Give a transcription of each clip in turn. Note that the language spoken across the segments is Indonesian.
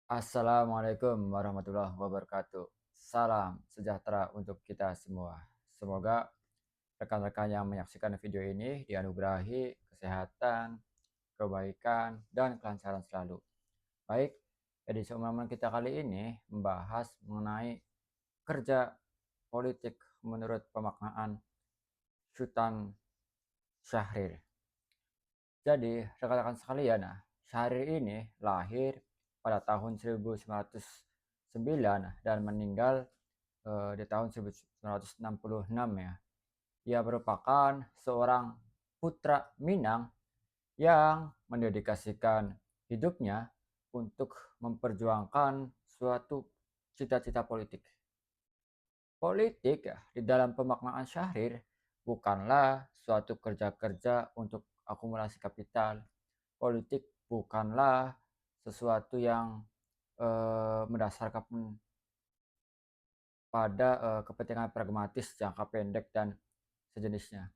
Assalamualaikum warahmatullahi wabarakatuh. Salam sejahtera untuk kita semua. Semoga rekan-rekan yang menyaksikan video ini dianugerahi kesehatan, kebaikan, dan kelancaran selalu. Baik, edisi omongan kita kali ini membahas mengenai kerja politik menurut pemaknaan Sultan Syahrir. Jadi, rekan-rekan sekalian, Syahrir ini lahir pada tahun 1909 dan meninggal di tahun 1966 ya. Ia merupakan seorang putra Minang yang mendedikasikan hidupnya untuk memperjuangkan suatu cita-cita politik. Politik ya, di dalam pemaknaan Syahrir bukanlah suatu kerja-kerja untuk akumulasi kapital. Politik bukanlah sesuatu yang mendasarkan pada kepentingan pragmatis jangka pendek dan sejenisnya.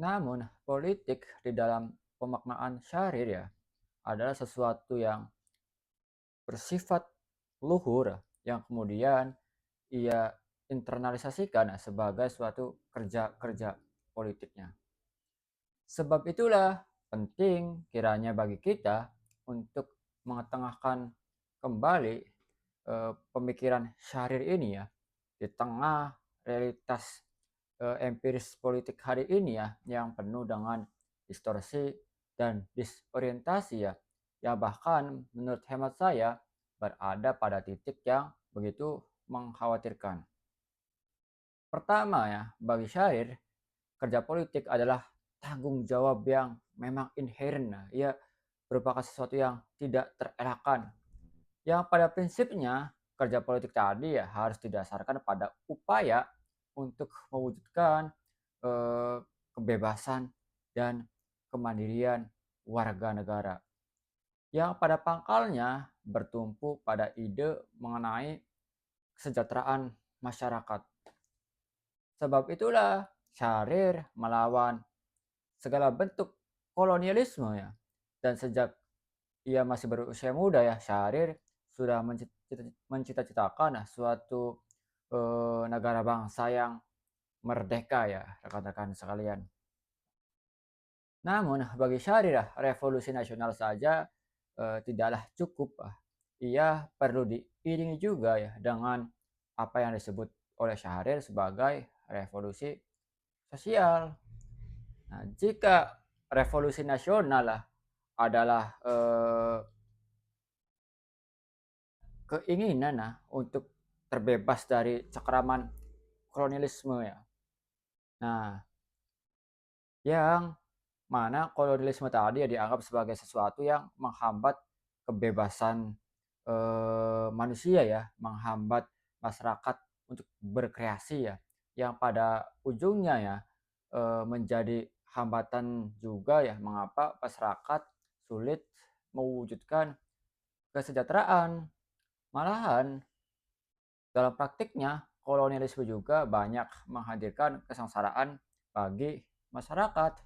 Namun, politik di dalam pemaknaan syahrir ya adalah sesuatu yang bersifat luhur yang kemudian ia internalisasikan sebagai suatu kerja-kerja politiknya. Sebab itulah penting kiranya bagi kita untuk mengetengahkan kembali pemikiran syahrir ini ya di tengah realitas empiris politik hari ini ya yang penuh dengan distorsi dan disorientasi ya yang bahkan menurut hemat saya berada pada titik yang begitu mengkhawatirkan. Pertama ya, bagi syair, kerja politik adalah tanggung jawab yang memang inherent. Nah, ia merupakan sesuatu yang tidak terelakkan. Yang pada prinsipnya kerja politik tadi ya harus didasarkan pada upaya untuk mewujudkan eh, kebebasan dan kemandirian warga negara. Yang pada pangkalnya bertumpu pada ide mengenai kesejahteraan masyarakat. Sebab itulah Syahrir melawan segala bentuk kolonialisme ya. Dan sejak ia masih berusia muda ya, Syahrir sudah mencita-citakan suatu negara bangsa yang merdeka ya, rekan-rekan sekalian. Namun bagi Syahrir revolusi nasional saja tidaklah cukup. Ia perlu diiringi juga ya dengan apa yang disebut oleh Syahrir sebagai revolusi sosial. Nah, jika revolusi nasional adalah keinginan untuk terbebas dari cengkraman kolonialisme ya. Nah, yang mana kolonialisme tadi ya dianggap sebagai sesuatu yang menghambat kebebasan manusia ya, menghambat masyarakat untuk berkreasi ya, yang pada ujungnya ya menjadi hambatan juga ya mengapa masyarakat sulit mewujudkan kesejahteraan. Malahan dalam praktiknya kolonialisme juga banyak menghadirkan kesengsaraan bagi masyarakat.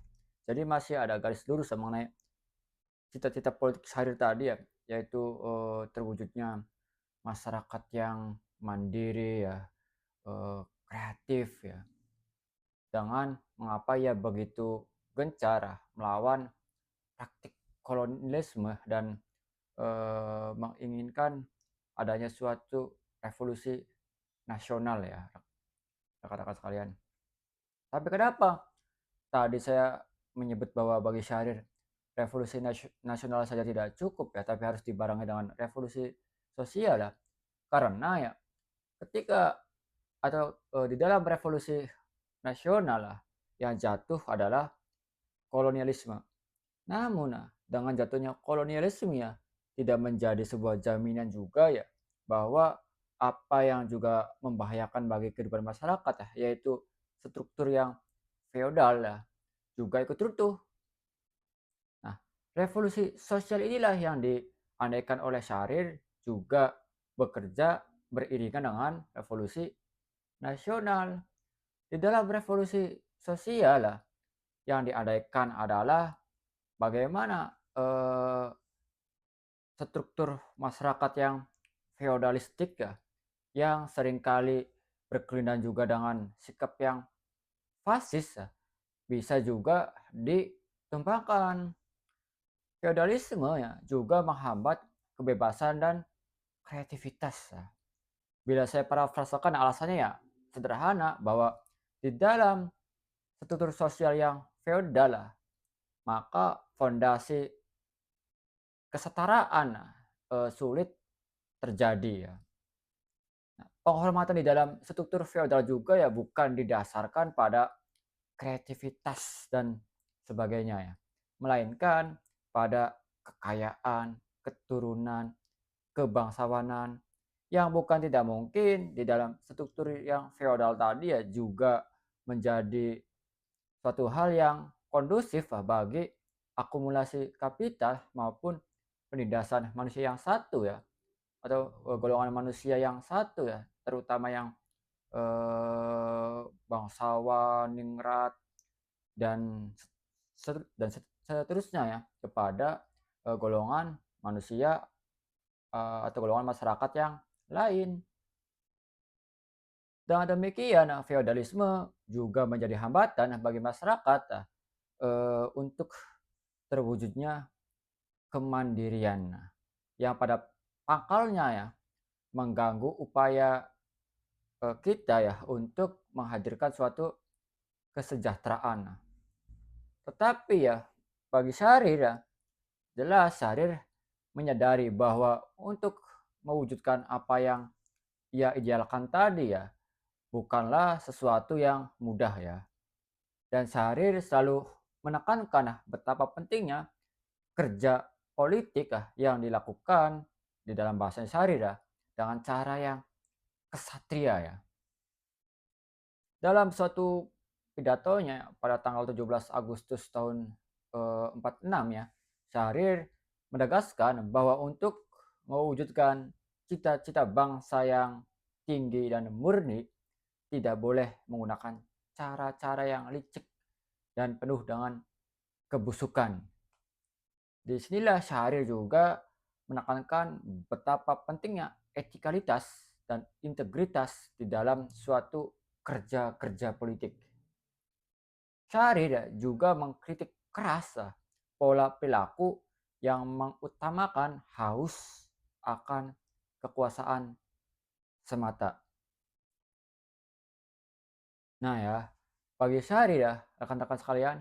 Jadi masih ada garis lurus mengenai cita-cita politik Syahrir tadi ya, yaitu terwujudnya masyarakat yang mandiri ya, kreatif ya. Dengan mengapa ia begitu gencar melawan praktik kolonialisme dan menginginkan adanya suatu revolusi nasional ya, rekan-rekan sekalian. Tapi kenapa tadi saya menyebut bahwa bagi Syahrir revolusi nasional saja tidak cukup ya, tapi harus dibarengi dengan revolusi sosial ya. Karena ya ketika atau di dalam revolusi nasional yang jatuh adalah kolonialisme. Namun dengan jatuhnya kolonialisme ya tidak menjadi sebuah jaminan juga ya bahwa apa yang juga membahayakan bagi kehidupan masyarakat ya, yaitu struktur yang feodal ya, juga ikut runtuh. Nah, revolusi sosial inilah yang diandaikan oleh Syahrir juga bekerja beriringan dengan revolusi nasional. Di dalam revolusi sosial yang diandaikan adalah bagaimana struktur masyarakat yang feodalistik ya, yang seringkali berkelindan juga dengan sikap yang fasis ya, bisa juga ditumpahkan. Feodalisme ya juga menghambat kebebasan dan kreativitas ya. Bila saya parafrasakan alasannya ya sederhana bahwa di dalam struktur sosial yang feodal lah, maka fondasi kesetaraan sulit terjadi ya. Nah, penghormatan di dalam struktur feodal juga ya bukan didasarkan pada kreativitas dan sebagainya ya, melainkan pada kekayaan, keturunan, kebangsawanan yang bukan tidak mungkin di dalam struktur yang feodal tadi ya juga menjadi suatu hal yang kondusif bagi akumulasi kapital maupun penindasan manusia yang satu ya, atau golongan manusia yang satu ya, terutama yang bangsawan, ningrat dan seterusnya ya kepada golongan manusia atau golongan masyarakat yang lain. Dengan demikian, feodalisme juga menjadi hambatan bagi masyarakat untuk terwujudnya kemandirian yang pada pangkalnya ya mengganggu upaya kita ya untuk menghadirkan suatu kesejahteraan. Tetapi ya bagi Syahrir ya jelas Syahrir menyadari bahwa untuk mewujudkan apa yang ia idealkan tadi ya bukanlah sesuatu yang mudah ya. Dan Syahrir selalu menekankan betapa pentingnya kerja politik yang dilakukan di dalam bahasa Syahrir ya dengan cara yang kesatria ya. Dalam suatu pidatonya pada tanggal 17 Agustus tahun 46 ya, Syahrir menegaskan bahwa untuk mewujudkan cita-cita bangsa yang tinggi dan murni tidak boleh menggunakan cara-cara yang licik dan penuh dengan kebusukan. Di sinilah Syahrir juga menekankan betapa pentingnya etikalitas dan integritas di dalam suatu kerja-kerja politik. Syahrir juga mengkritik keras pola perilaku yang mengutamakan haus akan kekuasaan semata. Nah ya, bagi Syahrir ya, rekan-rekan sekalian,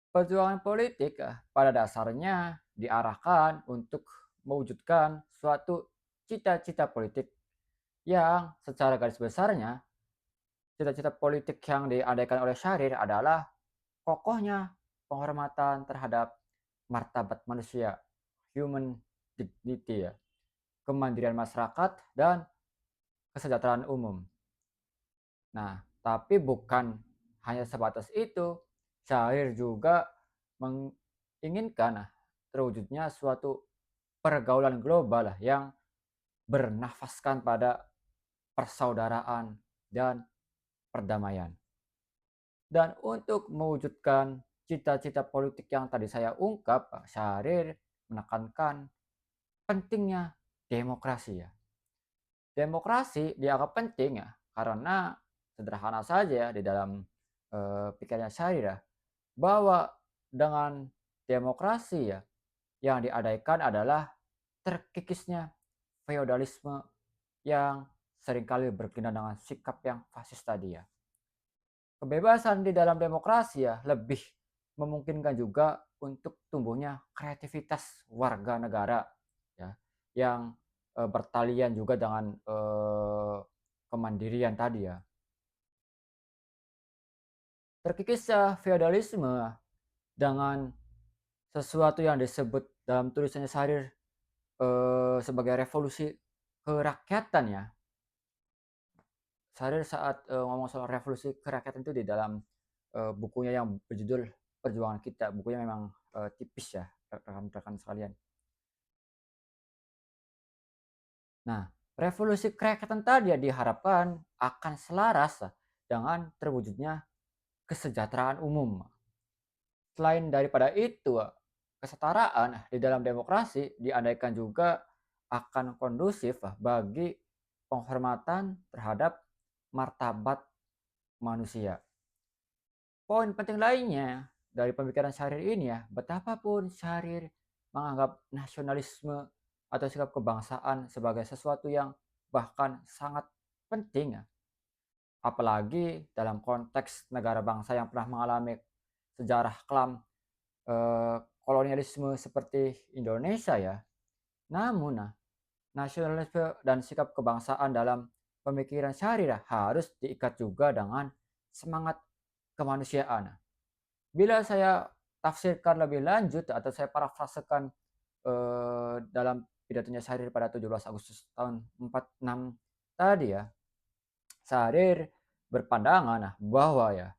perjuangan politik pada dasarnya diarahkan untuk mewujudkan suatu cita-cita politik yang secara garis besarnya cita-cita politik yang diadaikan oleh Syahrir adalah kokohnya penghormatan terhadap martabat manusia, human dignity ya, kemandirian masyarakat dan kesejahteraan umum. Nah, tapi bukan hanya sebatas itu, Syahrir juga menginginkan terwujudnya suatu pergaulan global yang bernafaskan pada persaudaraan dan perdamaian. Dan untuk mewujudkan cita-cita politik yang tadi saya ungkap, Syahrir menekankan pentingnya demokrasi ya. Demokrasi dianggap penting ya karena sederhana saja di dalam pikirannya Syahrir ya, bahwa dengan demokrasi ya yang diadaikan adalah terkikisnya feodalisme yang seringkali berkelindan dengan sikap yang fasis tadi ya. Kebebasan di dalam demokrasi ya lebih memungkinkan juga untuk tumbuhnya kreativitas warga negara ya yang bertalian juga dengan kemandirian tadi ya. Terkikisnya feodalisme dengan sesuatu yang disebut dalam tulisannya Syahrir sebagai revolusi kerakyatan ya. Syahrir saat ngomong soal revolusi kerakyatan itu di dalam bukunya yang berjudul Perjuangan Kita. Bukunya memang tipis ya, rekan-rekan sekalian. Nah, revolusi kerakyatan tadi ya diharapkan akan selaras dengan terwujudnya kesejahteraan umum. Selain daripada itu, kesetaraan di dalam demokrasi diandaikan juga akan kondusif bagi penghormatan terhadap martabat manusia. Poin penting lainnya dari pemikiran Syahrir ini ya, betapapun Syahrir menganggap nasionalisme atau sikap kebangsaan sebagai sesuatu yang bahkan sangat penting ya, apalagi dalam konteks negara bangsa yang pernah mengalami sejarah kelam kolonialisme seperti Indonesia ya. Namun nasionalisme dan sikap kebangsaan dalam pemikiran Syahrir harus diikat juga dengan semangat kemanusiaan. Bila saya tafsirkan lebih lanjut atau saya parafrasekan dalam pidatonya Syahrir pada 17 Agustus tahun 46 tadi ya, Syahrir berpandangan bahwa ya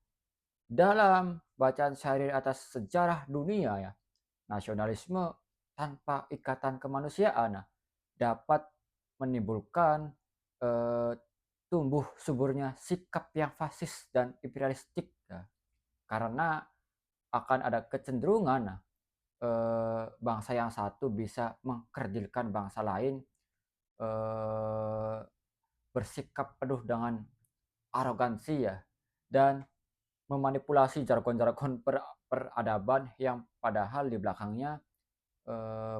dalam bacaan Syahrir atas sejarah dunia ya, nasionalisme tanpa ikatan kemanusiaan dapat menimbulkan eh, tumbuh suburnya sikap yang fasis dan imperialistik ya. Karena akan ada kecenderungan bangsa yang satu bisa mengkerdilkan bangsa lain, eh, bersikap penuh dengan arogansi ya, dan memanipulasi jargon-jargon peradaban yang padahal di belakangnya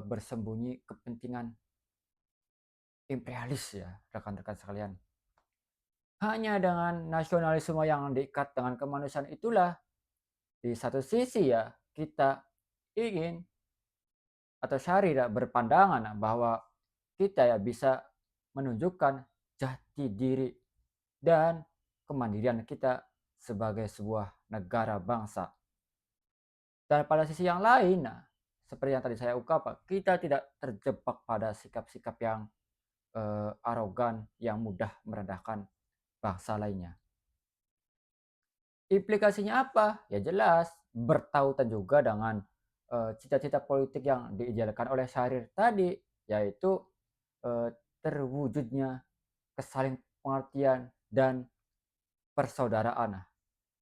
bersembunyi kepentingan imperialis ya, rekan-rekan sekalian. Hanya dengan nasionalisme yang diikat dengan kemanusiaan itulah di satu sisi ya kita ingin atau Syahrir berpandangan bahwa kita ya bisa menunjukkan jati diri dan kemandirian kita sebagai sebuah negara bangsa. Dan pada sisi yang lain, seperti yang tadi saya ungkapkan, kita tidak terjebak pada sikap-sikap yang arogan yang mudah merendahkan bangsa lainnya. Implikasinya apa? Ya jelas bertautan juga dengan cita-cita politik yang diidealkan oleh Syahrir tadi, yaitu terwujudnya kesaling pengertian dan persaudaraan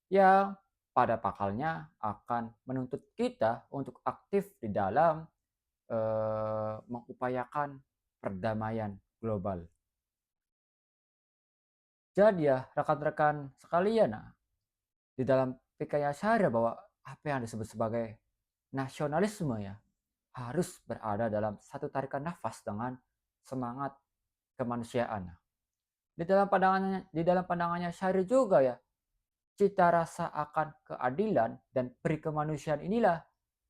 yang pada pakalnya akan menuntut kita untuk aktif di dalam mengupayakan perdamaian global. Jadi ya rekan-rekan sekalian, di dalam pikiran Syahrir bahwa apa yang disebut sebagai nasionalisme ya harus berada dalam satu tarikan nafas dengan semangat kemanusiaan. Di dalam pandangannya Syahrir juga ya, cita rasa akan keadilan dan peri kemanusiaan inilah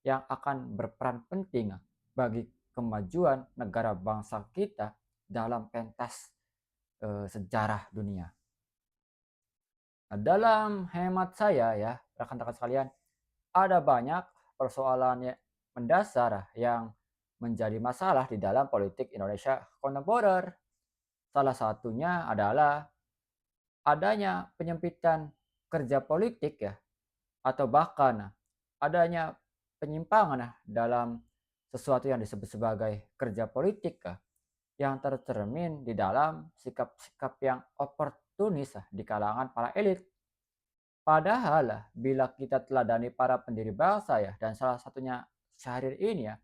yang akan berperan penting bagi kemajuan negara bangsa kita dalam pentas sejarah dunia. Nah, dalam hemat saya ya, rekan-rekan sekalian, ada banyak persoalan mendasar yang menjadi masalah di dalam politik Indonesia kontemporer. Salah satunya adalah adanya penyempitan kerja politik ya, atau bahkan adanya penyimpangan dalam sesuatu yang disebut sebagai kerja politik yang tercermin di dalam sikap-sikap yang oportunis di kalangan para elit. Padahal bila kita teladani para pendiri bangsa ya, dan salah satunya Syahrir ini ya,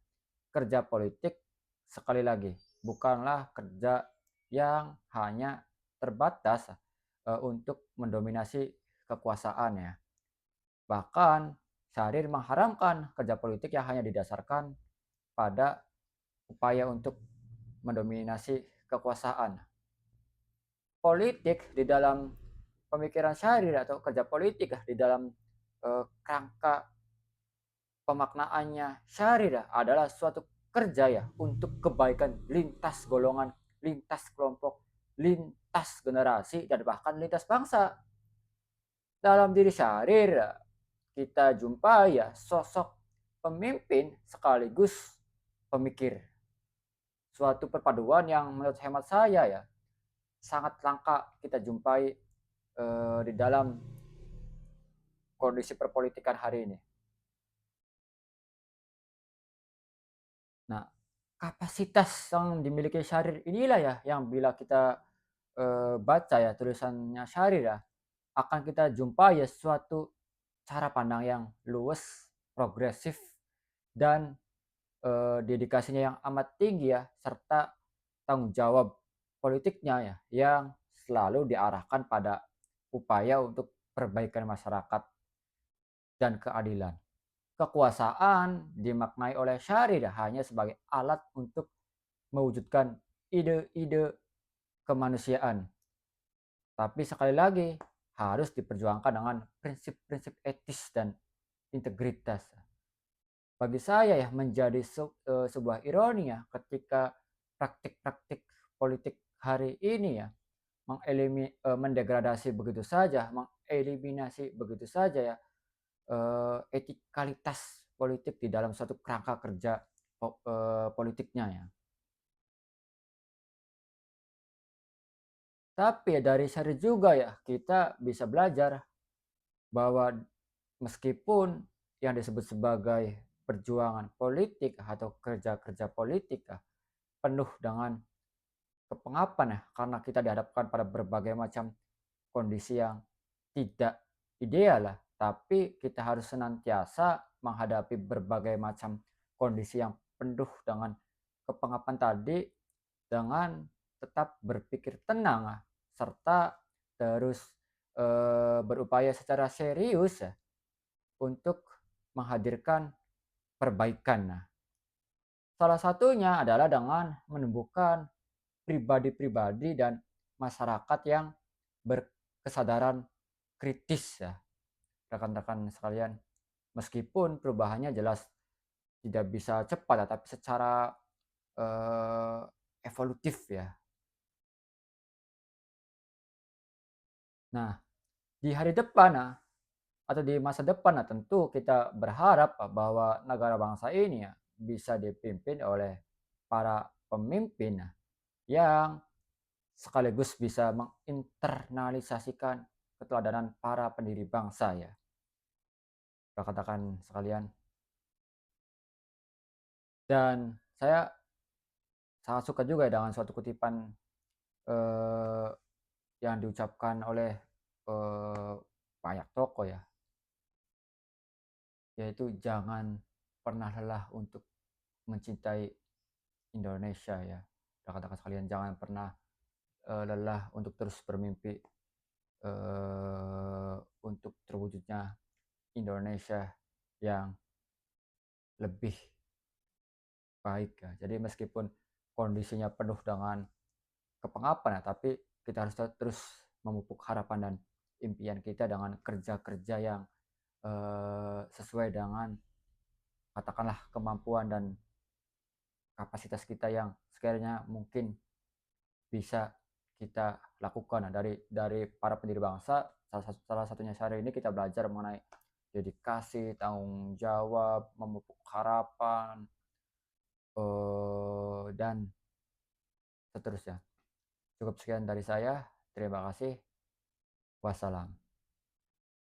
kerja politik sekali lagi bukanlah kerja yang hanya terbatas untuk mendominasi kekuasaan ya. Bahkan Syahrir mengharamkan kerja politik yang hanya didasarkan pada upaya untuk mendominasi kekuasaan. Politik di dalam pemikiran Syahrir atau kerja politik di dalam kerangka pemaknaannya Syahrir adalah suatu kerja ya untuk kebaikan lintas golongan, lintas kelompok, lintas generasi dan bahkan lintas bangsa. Dalam diri Syahrir kita jumpai ya sosok pemimpin sekaligus pemikir. Suatu perpaduan yang menurut hemat saya ya sangat langka kita jumpai di dalam kondisi perpolitikan hari ini. Nah, kapasitas yang dimiliki Syahrir inilah ya yang bila kita baca ya tulisannya Syahrir ya, akan kita jumpai ya suatu cara pandang yang luwes, progresif, dan dedikasinya yang amat tinggi ya, serta tanggung jawab politiknya ya, yang selalu diarahkan pada upaya untuk perbaikan masyarakat dan keadilan. Kekuasaan dimaknai oleh syariah hanya sebagai alat untuk mewujudkan ide-ide kemanusiaan, tapi sekali lagi harus diperjuangkan dengan prinsip-prinsip etis dan integritas. Bagi saya ya menjadi sebuah ironi ya ketika praktik-praktik politik hari ini ya mendegradasi begitu saja, mengeliminasi begitu saja ya etikalitas politik di dalam suatu kerangka kerja politiknya ya. Tapi ya dari seri juga ya kita bisa belajar bahwa meskipun yang disebut sebagai perjuangan politik atau kerja-kerja politik ya, penuh dengan kepengapan ya karena kita dihadapkan pada berbagai macam kondisi yang tidak ideal lah, tapi kita harus senantiasa menghadapi berbagai macam kondisi yang penuh dengan kepengapan tadi dengan tetap berpikir tenang ah, serta terus berupaya secara serius ya untuk menghadirkan perbaikan. Nah, salah satunya adalah dengan menumbuhkan pribadi-pribadi dan masyarakat yang berkesadaran kritis ya, rekan-rekan sekalian. Meskipun perubahannya jelas tidak bisa cepat ya, tapi secara eh, evolutif ya. Nah, di hari depan nah, atau di masa depan nah, tentu kita berharap bahwa negara bangsa ini ya bisa dipimpin oleh para pemimpin yang sekaligus bisa menginternalisasikan keteladanan para pendiri bangsa ya, rekan-rekan sekalian. Dan saya sangat suka juga dengan suatu kutipan eh, yang diucapkan oleh banyak tokoh ya, yaitu jangan pernah lelah untuk mencintai Indonesia ya. Rekan-rekan sekalian jangan pernah lelah untuk terus bermimpi untuk terwujudnya Indonesia yang lebih baik ya. Jadi meskipun kondisinya penuh dengan kepengapan ya, tapi kita harus terus memupuk harapan dan impian kita dengan kerja-kerja yang sesuai dengan katakanlah kemampuan dan kapasitas kita yang sekiranya mungkin bisa kita lakukan. Nah, dari para pendiri bangsa, salah satunya sehari ini kita belajar mengenai dedikasi, tanggung jawab, memupuk harapan, dan seterusnya. Cukup sekian dari saya. Terima kasih. Wassalam.